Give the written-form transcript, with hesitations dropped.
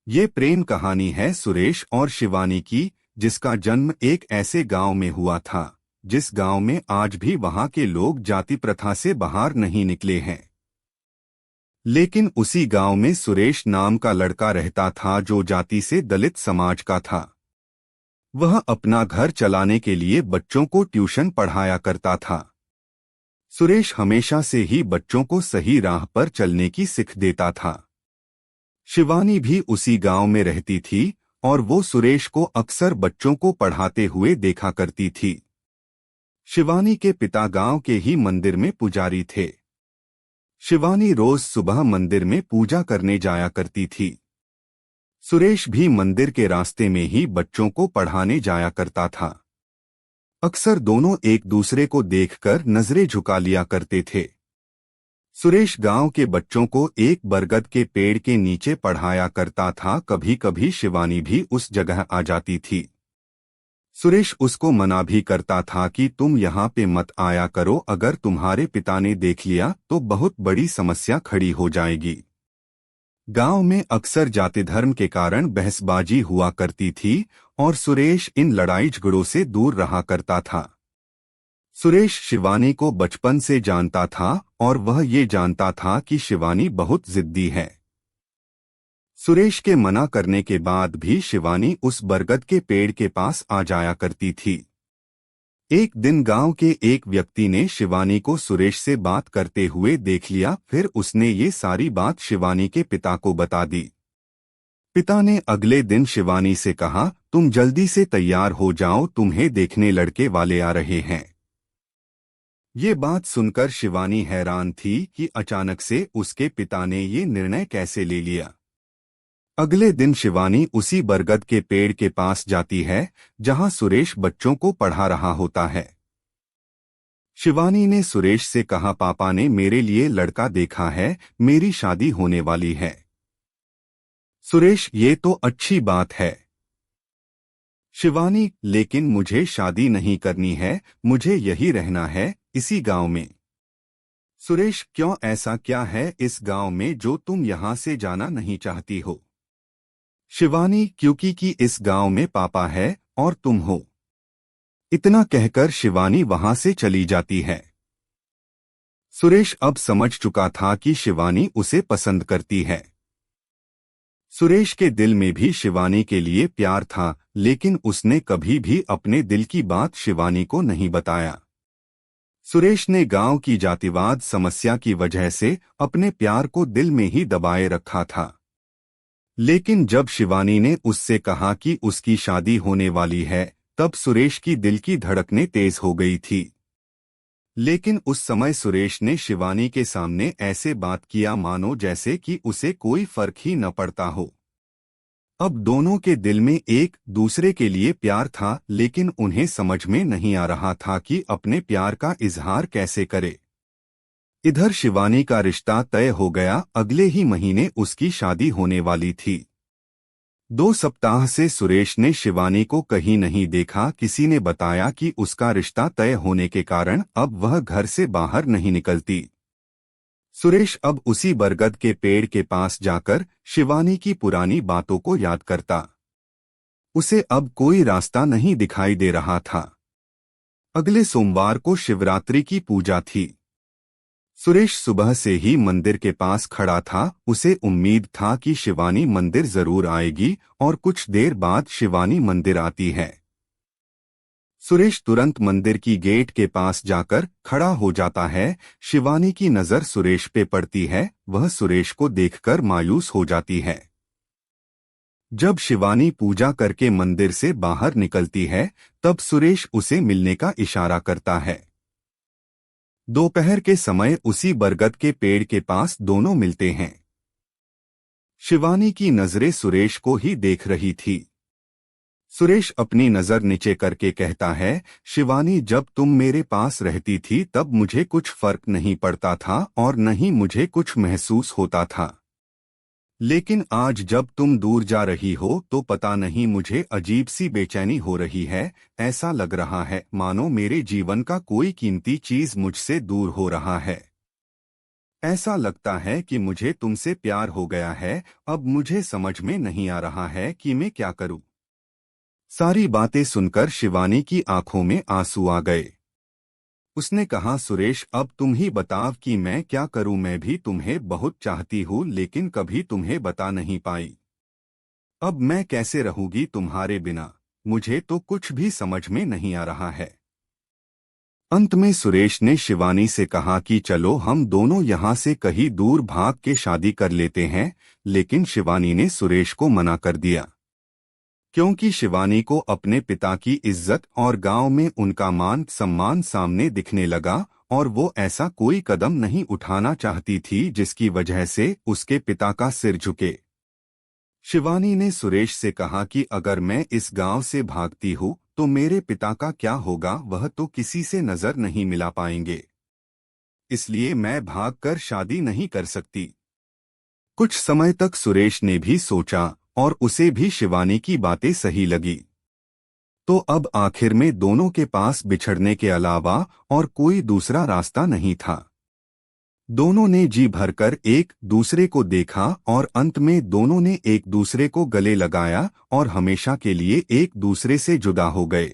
ये प्रेम कहानी है सुरेश और शिवानी की, जिसका जन्म एक ऐसे गांव में हुआ था जिस गांव में आज भी वहां के लोग जाति प्रथा से बाहर नहीं निकले हैं। लेकिन उसी गांव में सुरेश नाम का लड़का रहता था जो जाति से दलित समाज का था। वह अपना घर चलाने के लिए बच्चों को ट्यूशन पढ़ाया करता था। सुरेश हमेशा से ही बच्चों को सही राह पर चलने की सीख देता था। शिवानी भी उसी गांव में रहती थी और वो सुरेश को अक्सर बच्चों को पढ़ाते हुए देखा करती थी। शिवानी के पिता गांव के ही मंदिर में पुजारी थे। शिवानी रोज सुबह मंदिर में पूजा करने जाया करती थी। सुरेश भी मंदिर के रास्ते में ही बच्चों को पढ़ाने जाया करता था। अक्सर दोनों एक दूसरे को देखकर नजरें झुका लिया करते थे। सुरेश गांव के बच्चों को एक बरगद के पेड़ के नीचे पढ़ाया करता था। कभी कभी शिवानी भी उस जगह आ जाती थी। सुरेश उसको मना भी करता था कि तुम यहाँ पे मत आया करो, अगर तुम्हारे पिता ने देख लिया तो बहुत बड़ी समस्या खड़ी हो जाएगी। गांव में अक्सर जाति धर्म के कारण बहसबाजी हुआ करती थी और सुरेश इन लड़ाई झगड़ों से दूर रहा करता था। सुरेश शिवानी को बचपन से जानता था और वह ये जानता था कि शिवानी बहुत जिद्दी है। सुरेश के मना करने के बाद भी शिवानी उस बरगद के पेड़ के पास आ जाया करती थी। एक दिन गांव के एक व्यक्ति ने शिवानी को सुरेश से बात करते हुए देख लिया। फिर उसने ये सारी बात शिवानी के पिता को बता दी। पिता ने अगले दिन शिवानी से कहा, तुम जल्दी से तैयार हो जाओ, तुम्हें देखने लड़के वाले आ रहे हैं। ये बात सुनकर शिवानी हैरान थी कि अचानक से उसके पिता ने ये निर्णय कैसे ले लिया। अगले दिन शिवानी उसी बरगद के पेड़ के पास जाती है जहां सुरेश बच्चों को पढ़ा रहा होता है। शिवानी ने सुरेश से कहा, पापा ने मेरे लिए लड़का देखा है, मेरी शादी होने वाली है। सुरेश, ये तो अच्छी बात है। शिवानी, लेकिन मुझे शादी नहीं करनी है, मुझे यही रहना है, इसी गांव में। सुरेश, क्यों, ऐसा क्या है इस गांव में जो तुम यहां से जाना नहीं चाहती हो? शिवानी, क्योंकि इस गांव में पापा है और तुम हो। इतना कहकर शिवानी वहां से चली जाती है। सुरेश अब समझ चुका था कि शिवानी उसे पसंद करती है। सुरेश के दिल में भी शिवानी के लिए प्यार था, लेकिन उसने कभी भी अपने दिल की बात शिवानी को नहीं बताया। सुरेश ने गांव की जातिवाद समस्या की वजह से अपने प्यार को दिल में ही दबाए रखा था। लेकिन जब शिवानी ने उससे कहा कि उसकी शादी होने वाली है, तब सुरेश की दिल की धड़कनें तेज हो गई थी। लेकिन उस समय सुरेश ने शिवानी के सामने ऐसे बात किया मानो जैसे कि उसे कोई फर्क ही न पड़ता हो। अब दोनों के दिल में एक दूसरे के लिए प्यार था, लेकिन उन्हें समझ में नहीं आ रहा था कि अपने प्यार का इजहार कैसे करे। इधर शिवानी का रिश्ता तय हो गया। अगले ही महीने उसकी शादी होने वाली थी। 2 सप्ताह से सुरेश ने शिवानी को कहीं नहीं देखा। किसी ने बताया कि उसका रिश्ता तय होने के कारण अब वह घर से बाहर नहीं निकलती। सुरेश अब उसी बरगद के पेड़ के पास जाकर शिवानी की पुरानी बातों को याद करता। उसे अब कोई रास्ता नहीं दिखाई दे रहा था। अगले सोमवार को शिवरात्रि की पूजा थी। सुरेश सुबह से ही मंदिर के पास खड़ा था। उसे उम्मीद था कि शिवानी मंदिर जरूर आएगी और कुछ देर बाद शिवानी मंदिर आती है। सुरेश तुरंत मंदिर की गेट के पास जाकर खड़ा हो जाता है। शिवानी की नजर सुरेश पे पड़ती है। वह सुरेश को देखकर मायूस हो जाती है। जब शिवानी पूजा करके मंदिर से बाहर निकलती है, तब सुरेश उसे मिलने का इशारा करता है। दोपहर के समय उसी बरगद के पेड़ के पास दोनों मिलते हैं। शिवानी की नजरें सुरेश को ही देख रही थी। सुरेश अपनी नजर नीचे करके कहता है, शिवानी, जब तुम मेरे पास रहती थी तब मुझे कुछ फर्क नहीं पड़ता था और न ही मुझे कुछ महसूस होता था। लेकिन आज जब तुम दूर जा रही हो तो पता नहीं मुझे अजीब सी बेचैनी हो रही है। ऐसा लग रहा है मानो मेरे जीवन का कोई कीमती चीज मुझसे दूर हो रहा है। ऐसा लगता है कि मुझे तुमसे प्यार हो गया है। अब मुझे समझ में नहीं आ रहा है कि मैं क्या करूं। सारी बातें सुनकर शिवानी की आंखों में आंसू आ गए। उसने कहा, सुरेश अब तुम ही बताओ कि मैं क्या करूं। मैं भी तुम्हें बहुत चाहती हूं लेकिन कभी तुम्हें बता नहीं पाई। अब मैं कैसे रहूंगी तुम्हारे बिना। मुझे तो कुछ भी समझ में नहीं आ रहा है। अंत में सुरेश ने शिवानी से कहा कि चलो हम दोनों यहाँ से कहीं दूर भाग के शादी कर लेते हैं। लेकिन शिवानी ने सुरेश को मना कर दिया, क्योंकि शिवानी को अपने पिता की इज्जत और गांव में उनका मान सम्मान सामने दिखने लगा और वो ऐसा कोई कदम नहीं उठाना चाहती थी जिसकी वजह से उसके पिता का सिर झुके। शिवानी ने सुरेश से कहा कि अगर मैं इस गांव से भागती हूँ तो मेरे पिता का क्या होगा, वह तो किसी से नजर नहीं मिला पाएंगे। इसलिए मैं भागकर शादी नहीं कर सकती। कुछ समय तक सुरेश ने भी सोचा और उसे भी शिवानी की बातें सही लगी। तो अब आखिर में दोनों के पास बिछड़ने के अलावा और कोई दूसरा रास्ता नहीं था। दोनों ने जी भरकर एक दूसरे को देखा और अंत में दोनों ने एक दूसरे को गले लगाया और हमेशा के लिए एक दूसरे से जुदा हो गए।